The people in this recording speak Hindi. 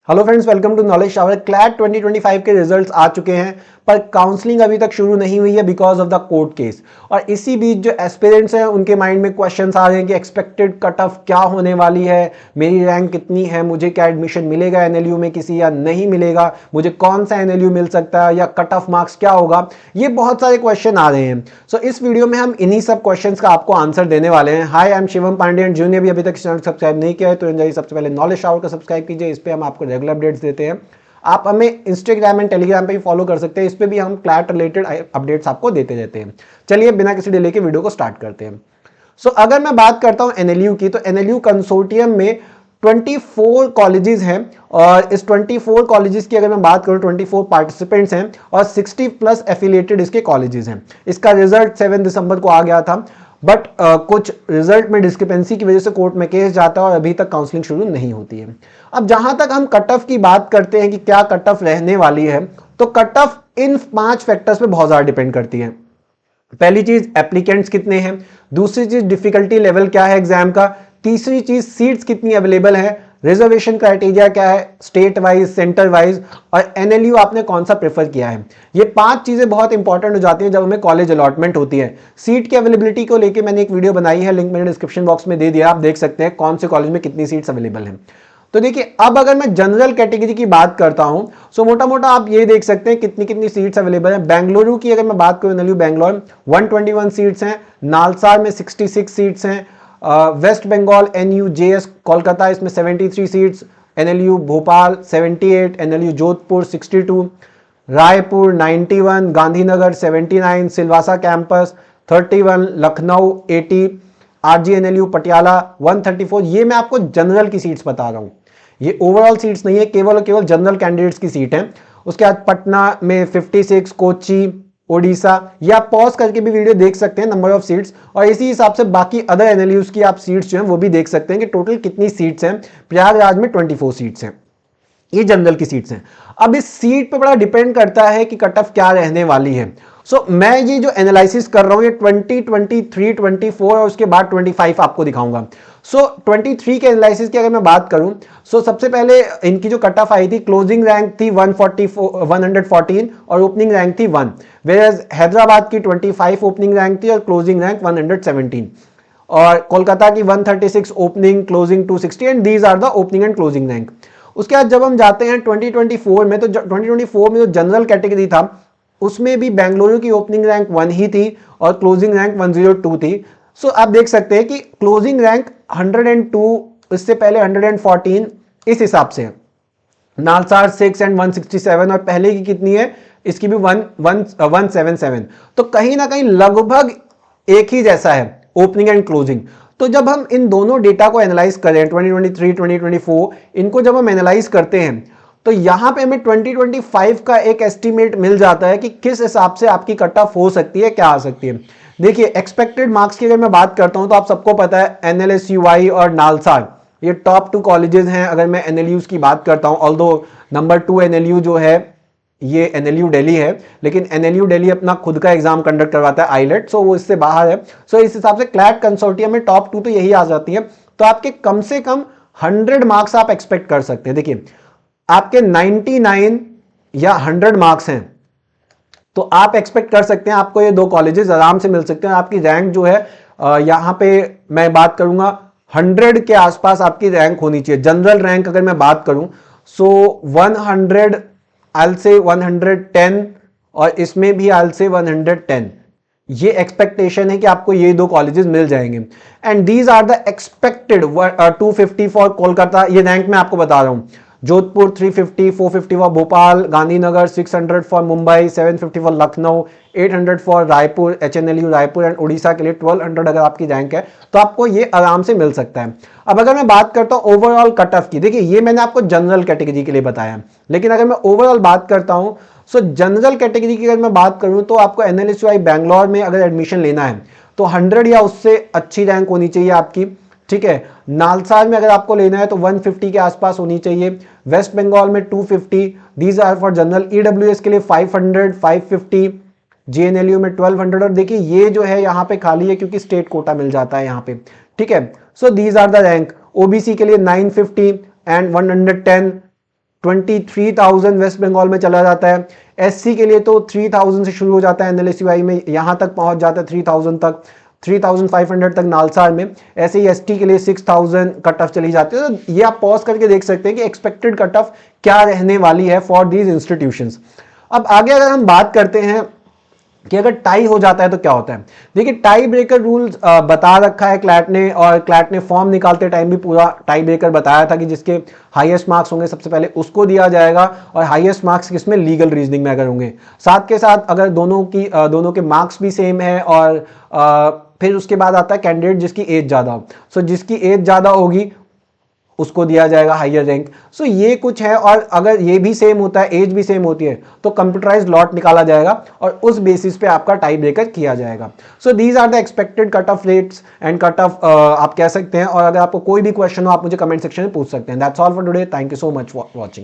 Hello friends, welcome to knowledge shower. CLAT 2025 के रिजल्ट्स आ चुके हैं, पर काउंसलिंग अभी तक शुरू नहीं हुई है because of the court case. और इसी बीच जो एस्पिरेंट्स हैं उनके माइंड में क्वेश्चंस आ रहे हैं कि एक्सपेक्टेड कट ऑफ क्या होने वाली है, मेरी रैंक कितनी है, मुझे क्या एडमिशन मिलेगा एनएलयू में किसी या नहीं मिलेगा, मुझे कौन सा एनएलयू मिल सकता है, या कट ऑफ मार्क्स क्या होगा। ये बहुत सारे क्वेश्चन आ रहे हैं। सो इस वीडियो में हम इन्हीं सब क्वेश्चन का आपको आंसर देने वाले हैं। Hi, I am Shivam Pandey. जिन्होंने भी अभी तक चैनल सब्सक्राइब नहीं किया है तो सबसे पहले नॉलेज शावर को सब्सक्राइब कीजिए। इस पर हम आपको रेगुलर अपडेट्स देते हैं। आप हमें इंस्टाग्राम एंड टेलीग्राम पे भी फॉलो कर सकते हैं, इस पे भी हम क्लैट रिलेटेड अपडेट्स आपको देते रहते हैं। चलिए बिना किसी डिले के वीडियो को स्टार्ट करते हैं। सो अगर मैं बात करता हूं एनएलयू की, तो एनएलयू कंसोर्टियम में 24 कॉलेजेस हैं और इस 24 कॉलेजेस की अगर मैं बात करूं 24 पार्टिसिपेंट्स हैं और 60 प्लस एफिलिएटेड इसके कॉलेजेस हैं। इसका रिजल्ट 7 दिसंबर को आ गया था, बट कुछ रिजल्ट में डिस्क्रिपेंसी की वजह से कोर्ट में केस जाता है और अभी तक काउंसलिंग शुरू नहीं होती है। अब जहां तक हम कट ऑफ की बात करते हैं कि क्या कट ऑफ रहने वाली है, तो कट ऑफ इन 5 फैक्टर्स पे बहुत ज्यादा डिपेंड करती है। पहली चीज एप्लीकेंट्स कितने हैं, दूसरी चीज डिफिकल्टी लेवल क्या है एग्जाम का, तीसरी चीज सीट्स कितनी अवेलेबल है, रिजर्वेशन क्राइटेरिया क्या है स्टेट वाइज सेंटर वाइज, और एनएलयू आपने कौन सा प्रेफर किया है। ये 5 चीजें बहुत इंपॉर्टेंट हो जाती हैं जब हमें कॉलेज अलॉटमेंट होती है। सीट की अवेलेबिलिटी को लेकर मैंने एक वीडियो बनाई है, लिंक मैंने डिस्क्रिप्शन बॉक्स में दे दिया, आप देख सकते हैं कौन से कॉलेज में कितनी सीट्स अवेलेबल हैं। तो देखिए, अब अगर मैं जनरल कैटेगरी की बात करता हूं, सो मोटा मोटा आप ये देख सकते हैं कितनी कितनी सीट्स अवेलेबल है। बेंगलुरु की अगर मैं बात करूं, एनएलयू बेंगलोर 121 सीट्स हैं, नालसार में 66 सीट्स हैं, वेस्ट बंगाल एनयूजेएस कोलकाता इसमें 73 seats, NLU Bhopal 78, NLU Jodhpur 62, Raipur 91, Gandhinagar 79, Silvassa campus 31, Lucknow 80, RGNLU Patiala 134। ये मैं आपको जनरल की सीट्स बता रहा हूं, ये ओवरऑल सीट्स नहीं है, केवल और केवल जनरल कैंडिडेट्स की सीट है। उसके बाद पटना में 56, कोची, ओडिशा, या आप पॉज करके भी वीडियो देख सकते हैं नंबर ऑफ सीट्स, और इसी हिसाब से बाकी अदर एनएलयूज की आप सीट्स जो हैं वो भी देख सकते हैं कि टोटल कितनी सीट्स हैं। प्रयागराज में 24 सीट्स हैं, ये जनरल की सीट्स हैं। अब इस सीट पे बड़ा डिपेंड करता है कि कट ऑफ क्या रहने वाली है। सो मैं ये जो एनालिसिस कर रहा हूं ये 20, 23, 24 और उसके बाद 25 आपको दिखाऊंगा। सो 23 के एनालिसिस की अगर मैं बात करूं, सो सबसे पहले इनकी जो कट ऑफ आई थी, क्लोजिंग रैंक थी 114 और ओपनिंग रैंक थी 1, वेयरएज हैदराबाद की 25 ओपनिंग रैंक थी और क्लोजिंग रैंक 117, और कोलकाता की 136 opening, closing 260, and these are the opening and closing rank. उसके बाद जब हम जाते हैं 2024 में, तो 2024 में जो जनरल कैटेगरी था उसमें भी बेंगलुरु की ओपनिंग रैंक 1 ही थी और क्लोजिंग रैंक 102 थी। सो आप देख सकते हैं कि क्लोजिंग रैंक 102, इससे पहले 114 इस हिसाब से, नालसार 6 एंड 167, और पहले की कितनी है इसकी भी 177। तो कहीं ना कहीं लगभग एक ही जैसा है ओपनिंग एंड क्लोजिंग। तो जब हम इन दोनों डेटा को एनालाइज करें 2023, 2024, इनको जब हम एनालाइज करते हैं तो यहां पे हमें 2025 का एक एस्टीमेट मिल जाता है कि किस हिसाब से आपकी कट ऑफ हो सकती है, क्या आ सकती है। देखिए, एक्सपेक्टेड मार्क्स की अगर मैं बात करता हूं तो आप सबको पता है एनएलएसयूआई और नालसार ये टॉप 2 कॉलेजेस हैं। अगर मैं एनएलयूज की बात करता हूं, ऑल्दो नंबर 2 एनएलयू जो है ये एनएलयू दिल्ली है, लेकिन एनएलयू दिल्ली अपना खुद का एग्जाम कंडक्ट करवाता है आईलेट, सो वो इससे बाहर है। सो इस हिसाब से क्लैट कंसोर्टियम में टॉप 2 तो यही आ जाती है। तो आपके कम से कम 100 मार्क्स आप एक्सपेक्ट कर सकते हैं। देखिए, आपके 99 या 100 मार्क्स हैं तो आप एक्सपेक्ट कर सकते हैं आपको ये 2 कॉलेजेस आराम से मिल सकते हैं। आपकी रैंक जो है यहां पे मैं बात करूंगा 100 के आसपास आपकी रैंक होनी चाहिए। जनरल रैंक अगर मैं बात करूं सो 100 I'll say 110, और इसमें भी I'll say 110। ये एक्सपेक्टेशन है कि आपको ये 2 कॉलेजेस मिल जाएंगे, and these are the expected 250 for Kolkata, ये रैंक मैं आपको बता रहा हूं। Jodhpur 350, 450 for Bhopal, Gandhinagar 600 for Mumbai, 750 for Lucknow, 800 for Raipur, HNLU Raipur, and Orissa के लिए 1200 अगर आपकी रैंक है तो आपको ये आराम से मिल सकता है। अब अगर मैं बात करता हूं ओवरऑल कट ऑफ की, देखिए ये मैंने आपको जनरल कैटेगरी के लिए बताया, लेकिन अगर मैं ओवरऑल बात करता हूं, सो जनरल कैटेगरी की अगर मैं बात करूं तो आपको एनएलएसयूआई बैंगलोर में अगर एडमिशन लेना है तो 100 या उससे अच्छी रैंक होनी चाहिए आपकी, ठीक है। नालसार में अगर आपको लेना है तो 150 के आसपास होनी चाहिए, वेस्ट बंगाल में 250, these are for general. EWS के लिए 500, 550, जेएनएलयू में 1200, और देखिए ये जो है यहाँ पे खाली है क्योंकि स्टेट कोटा मिल जाता है यहाँ पे, ठीक है। So these are the rank. OBC के लिए 950 एंड 110, 23,000 वेस्ट बंगाल में चला जाता है। एससी के लिए तो 3,000 से शुरू हो जाता है एनएलएसयूआई में, यहां तक पहुंच जाता है 3,000 तक, 3,500 तक नालसार में। ऐसे ही एसटी के लिए 6,000 कट ऑफ चली जाती है। तो ये आप पॉज करके देख सकते हैं कि एक्सपेक्टेड कट ऑफ क्या रहने वाली है फॉर दीज इंस्टीट्यूशंस। अब आगे अगर हम बात करते हैं कि अगर टाई हो जाता है तो क्या होता है। देखिए टाई ब्रेकर रूल बता रखा है क्लैट ने, और क्लैट ने फॉर्म निकालते टाइम भी पूरा टाई ब्रेकर बताया था कि जिसके हाईएस्ट मार्क्स होंगे सबसे पहले उसको दिया जाएगा, और हाईएस्ट मार्क्स किसमें, लीगल रीजनिंग में अगर होंगे। साथ के साथ अगर दोनों के मार्क्स भी सेम है, और फिर उसके बाद आता है कैंडिडेट जिसकी एज ज्यादा हो। सो जिसकी एज ज्यादा होगी उसको दिया जाएगा हायर रैंक। सो ये कुछ है, और अगर ये भी सेम होता है, एज भी सेम होती है, तो कंप्यूटराइज्ड लॉट निकाला जाएगा और उस बेसिस पे आपका टाई ब्रेकर किया जाएगा। So these are the expected cut off rates and cut off आप कह सकते हैं। और अगर आपको कोई भी क्वेश्चन हो आप मुझे कमेंट सेक्शन में पूछ सकते हैं। That's all for today, thank you so much for watching.